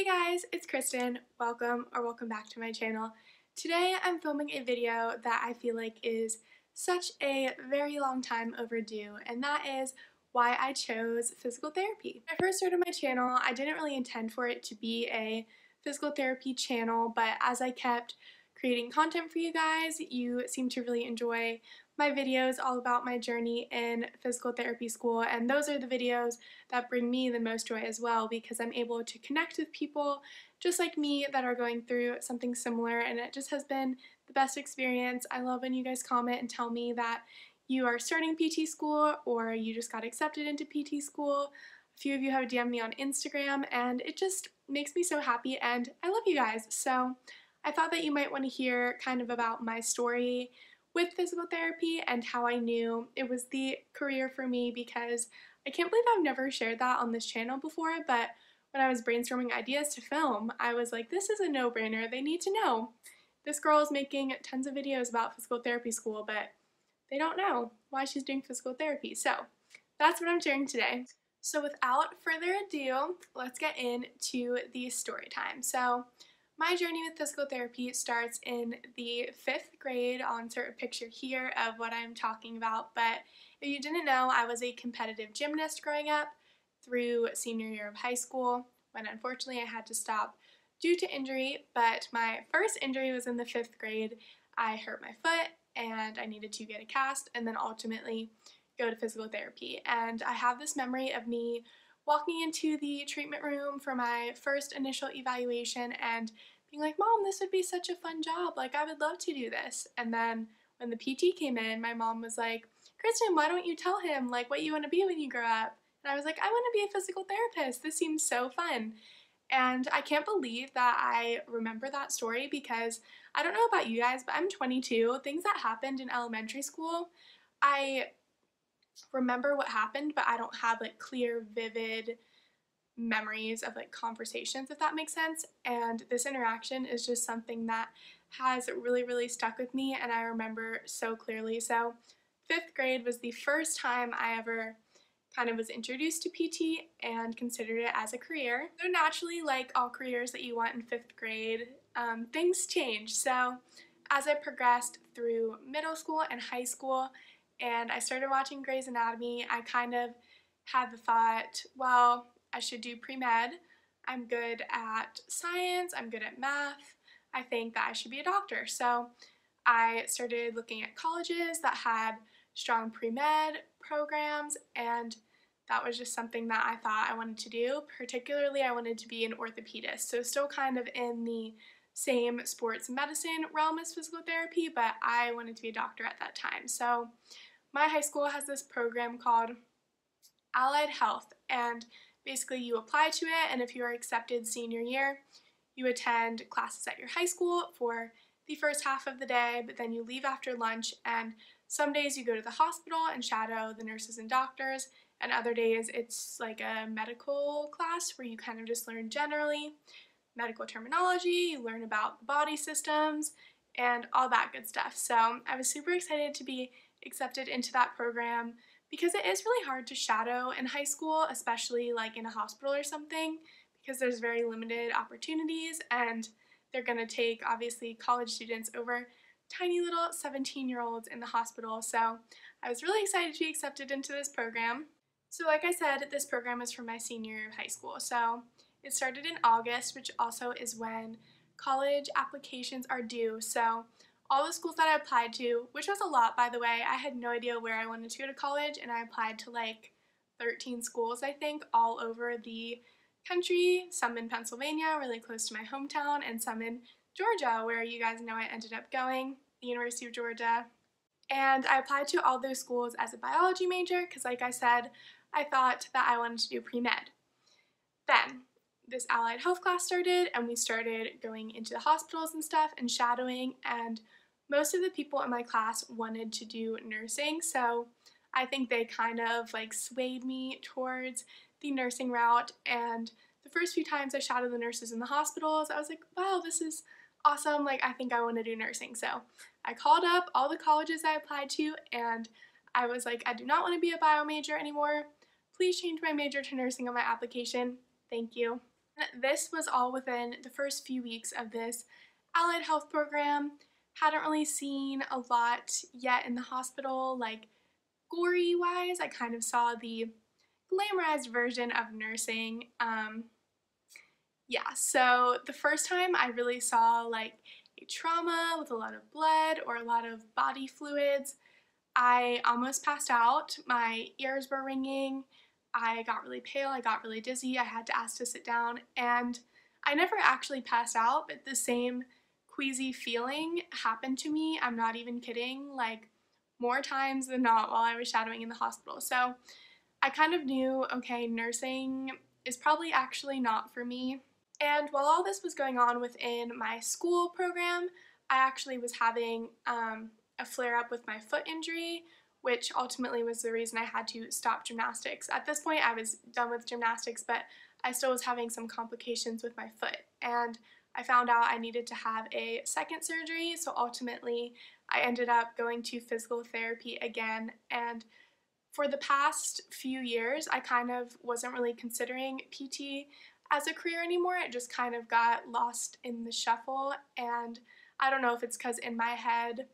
guys, it's Kristen. Welcome back to my channel. Today I'm filming a video that I feel like is such a very long time overdue, and that is why I chose physical therapy. When I first started my channel, I didn't really intend for it to be a physical therapy channel, but as I kept creating content for you guys, you seem to really enjoy my videos all about my journey in physical therapy school, and those are the videos that bring me the most joy as well, because I'm able to connect with people just like me that are going through something similar, and it just has been the best experience. I love when you guys comment and tell me that you are starting PT school or you just got accepted into PT school. A few of you have DM'd me on Instagram, and it just makes me so happy, and I love you guys. So I thought that you might want to hear kind of about my story with physical therapy and how I knew it was the career for me, because I can't believe I've never shared that on this channel before, but when I was brainstorming ideas to film, I was like, this is a no-brainer. They need to know. This girl is making tons of videos about physical therapy school, but they don't know why she's doing physical therapy. So that's what I'm sharing today. So without further ado, let's get into the story time. So my journey with physical therapy starts in the 5th grade. I'll insert a picture here of what I'm talking about, but if you didn't know, I was a competitive gymnast growing up through senior year of high school, when unfortunately I had to stop due to injury. But my first injury was in the 5th grade. I hurt my foot and I needed to get a cast and then ultimately go to physical therapy. And I have this memory of me walking into the treatment room for my first initial evaluation and being like, Mom, this would be such a fun job. Like, I would love to do this. And then when the PT came in, my mom was like, Kristen, why don't you tell him like what you want to be when you grow up? And I was like, I want to be a physical therapist. This seems so fun. And I can't believe that I remember that story, because I don't know about you guys, but I'm 22. Things that happened in elementary school, I remember what happened, but I don't have like clear, vivid memories of like conversations, if that makes sense. And this interaction is just something that has really stuck with me, and I remember so clearly. So 5th grade was the first time I ever kind of was introduced to PT and considered it as a career. So naturally, like all careers that you want in 5th grade, things change. So as I progressed through middle school and high school, and I started watching Grey's Anatomy, I kind of had the thought, well, I should do pre-med. I'm good at science, I'm good at math, I think that I should be a doctor. So I started looking at colleges that had strong pre-med programs, and that was just something that I thought I wanted to do. Particularly, I wanted to be an orthopedist, so still kind of in the same sports medicine realm as physical therapy, but I wanted to be a doctor at that time. So my high school has this program called Allied Health, and basically you apply to it, and if you are accepted senior year, you attend classes at your high school for the first half of the day, but then you leave after lunch, and some days you go to the hospital and shadow the nurses and doctors, and other days it's like a medical class where you kind of just learn generally medical terminology, you learn about the body systems, and all that good stuff. So I was super excited to be accepted into that program, because it is really hard to shadow in high school, especially like in a hospital or something, because there's very limited opportunities, and they're going to take obviously college students over tiny little 17-year-olds in the hospital. So I was really excited to be accepted into this program. So like I said, this program is for my senior year of high school. So it started in August, which also is when college applications are due. So all the schools that I applied to, which was a lot by the way, I had no idea where I wanted to go to college, and I applied to like 13 schools I think all over the country, some in Pennsylvania, really close to my hometown, and some in Georgia, where you guys know I ended up going, the University of Georgia. And I applied to all those schools as a biology major, because like I said, I thought that I wanted to do pre-med. Then this allied health class started, and we started going into the hospitals and stuff and shadowing, and most of the people in my class wanted to do nursing, so I think they kind of like swayed me towards the nursing route. And the first few times I shadowed the nurses in the hospitals, I was like, wow, this is awesome, like I think I want to do nursing. So I called up all the colleges I applied to, and I was like, I do not want to be a bio major anymore. Please change my major to nursing on my application. Thank you. This was all within the first few weeks of this allied health program. Hadn't really seen a lot yet in the hospital, like gory wise. I kind of saw the glamorized version of nursing. Yeah, so the first time I really saw like a trauma with a lot of blood or a lot of body fluids, I almost passed out. My ears were ringing. I got really pale. I got really dizzy. I had to ask to sit down. And I never actually passed out, but the same queasy feeling happened to me. I'm not even kidding. Like more times than not while I was shadowing in the hospital. So I kind of knew, okay, nursing is probably actually not for me. And while all this was going on within my school program, I actually was having a flare up with my foot injury, which ultimately was the reason I had to stop gymnastics. At this point, I was done with gymnastics, but I still was having some complications with my foot. And I found out I needed to have a second surgery, so ultimately I ended up going to physical therapy again. And for the past few years, I kind of wasn't really considering PT as a career anymore. It just kind of got lost in the shuffle, and I don't know if it's because in my head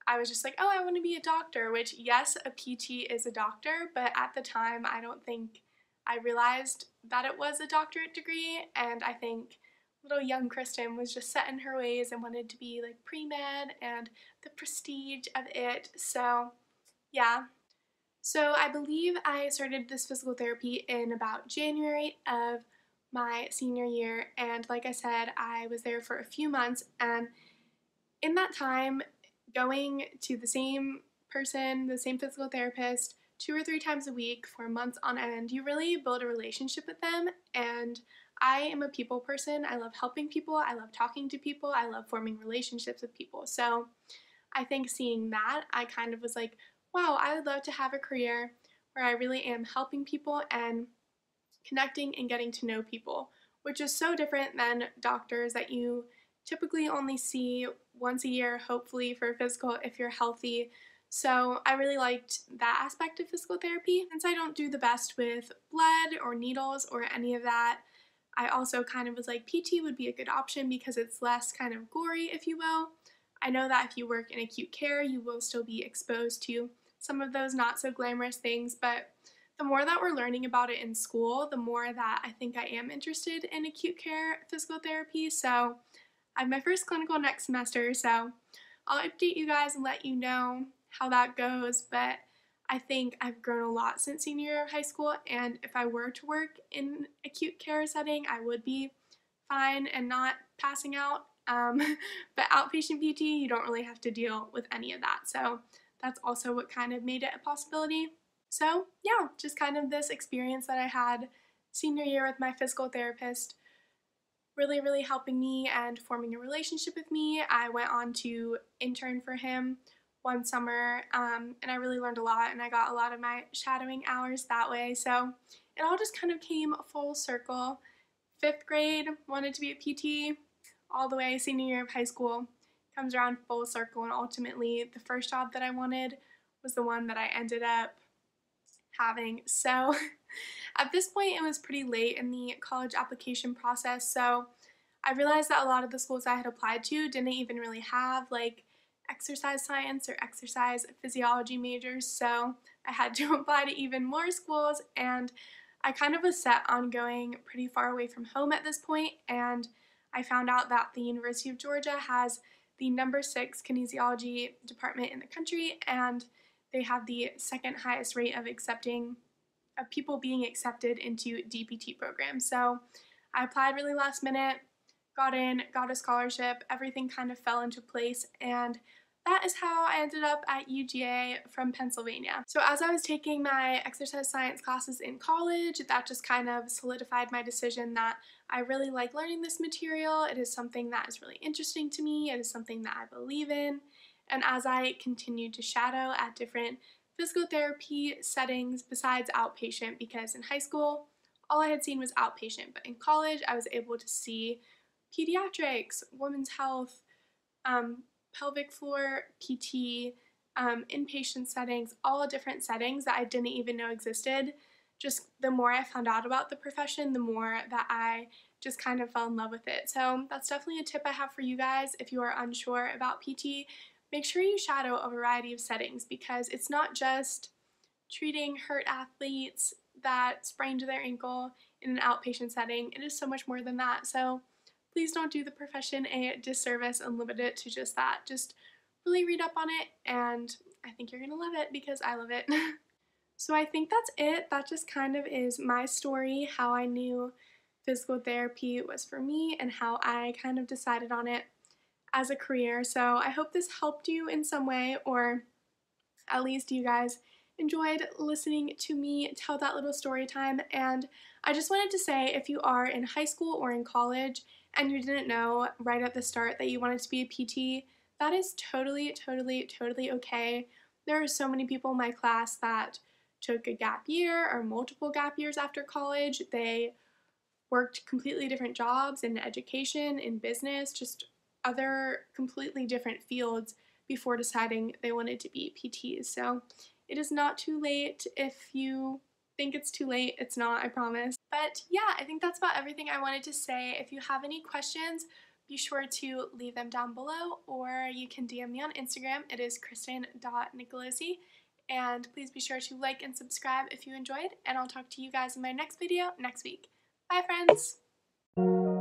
I was just like, oh, I want to be a doctor, which yes, a PT is a doctor, but at the time I don't think I realized that it was a doctorate degree, and I think little young Kristen was just set in her ways and wanted to be like pre-med and the prestige of it. So yeah, so I believe I started this physical therapy in about January of my senior year, and like I said, I was there for a few months, and in that time, going to the same person, the same physical therapist, 2 or 3 times a week for months on end, you really build a relationship with them. And I am a people person. I love helping people. I love talking to people. I love forming relationships with people. So I think seeing that, I kind of was like, wow, I would love to have a career where I really am helping people and connecting and getting to know people, which is so different than doctors that you typically only see once a year, hopefully, for physical if you're healthy. So I really liked that aspect of physical therapy. Since I don't do the best with blood or needles or any of that, I also kind of was like PT would be a good option because it's less kind of gory, if you will. I know that if you work in acute care, you will still be exposed to some of those not so glamorous things, but the more that we're learning about it in school, the more that I think I am interested in acute care physical therapy. So I have my first clinical next semester, so I'll update you guys and let you know how that goes, but I think I've grown a lot since senior year of high school, and if I were to work in acute care setting, I would be fine and not passing out. But outpatient PT, you don't really have to deal with any of that, so that's also what kind of made it a possibility. So yeah, just kind of this experience that I had senior year with my physical therapist really, really helping me and forming a relationship with me. I went on to intern for him one summer, and I really learned a lot, and I got a lot of my shadowing hours that way. So it all just kind of came full circle. 5th grade, wanted to be a PT, all the way senior year of high school comes around full circle, and ultimately the first job that I wanted was the one that I ended up having. So at this point, it was pretty late in the college application process, so I realized that a lot of the schools I had applied to didn't even really have like exercise science or exercise physiology majors, so I had to apply to even more schools, and I kind of was set on going pretty far away from home at this point, and I found out that the University of Georgia has the #6 kinesiology department in the country, and they have the second highest rate of people being accepted into DPT programs. So I applied really last minute, got in, got a scholarship, everything kind of fell into place, and that is how I ended up at UGA from Pennsylvania. So as I was taking my exercise science classes in college, that just kind of solidified my decision that I really like learning this material. It is something that is really interesting to me. It is something that I believe in. And as I continued to shadow at different physical therapy settings besides outpatient, because in high school, all I had seen was outpatient, but in college, I was able to see pediatrics, women's health, pelvic floor, PT, inpatient settings, all different settings that I didn't even know existed. Just the more I found out about the profession, the more that I just kind of fell in love with it. So that's definitely a tip I have for you guys if you are unsure about PT. Make sure you shadow a variety of settings because it's not just treating hurt athletes that sprained their ankle in an outpatient setting. It is so much more than that. So please don't do the profession a disservice and limit it to just that. Just really read up on it, and I think you're gonna love it because I love it. So I think that's it. That just kind of is my story, how I knew physical therapy was for me and how I kind of decided on it as a career. So I hope this helped you in some way, or at least you guys enjoyed listening to me tell that little story time. And I just wanted to say, if you are in high school or in college and you didn't know right at the start that you wanted to be a PT, that is totally, totally, totally okay. There are so many people in my class that took a gap year or multiple gap years after college. They worked completely different jobs in education, in business, just other completely different fields before deciding they wanted to be PTs. So it is not too late. If you think it's too late, it's not, I promise. But yeah, I think that's about everything I wanted to say. If you have any questions, be sure to leave them down below, or you can DM me on Instagram. It is kristen.nicolosi. And please be sure to like and subscribe if you enjoyed, and I'll talk to you guys in my next video next week. Bye, friends!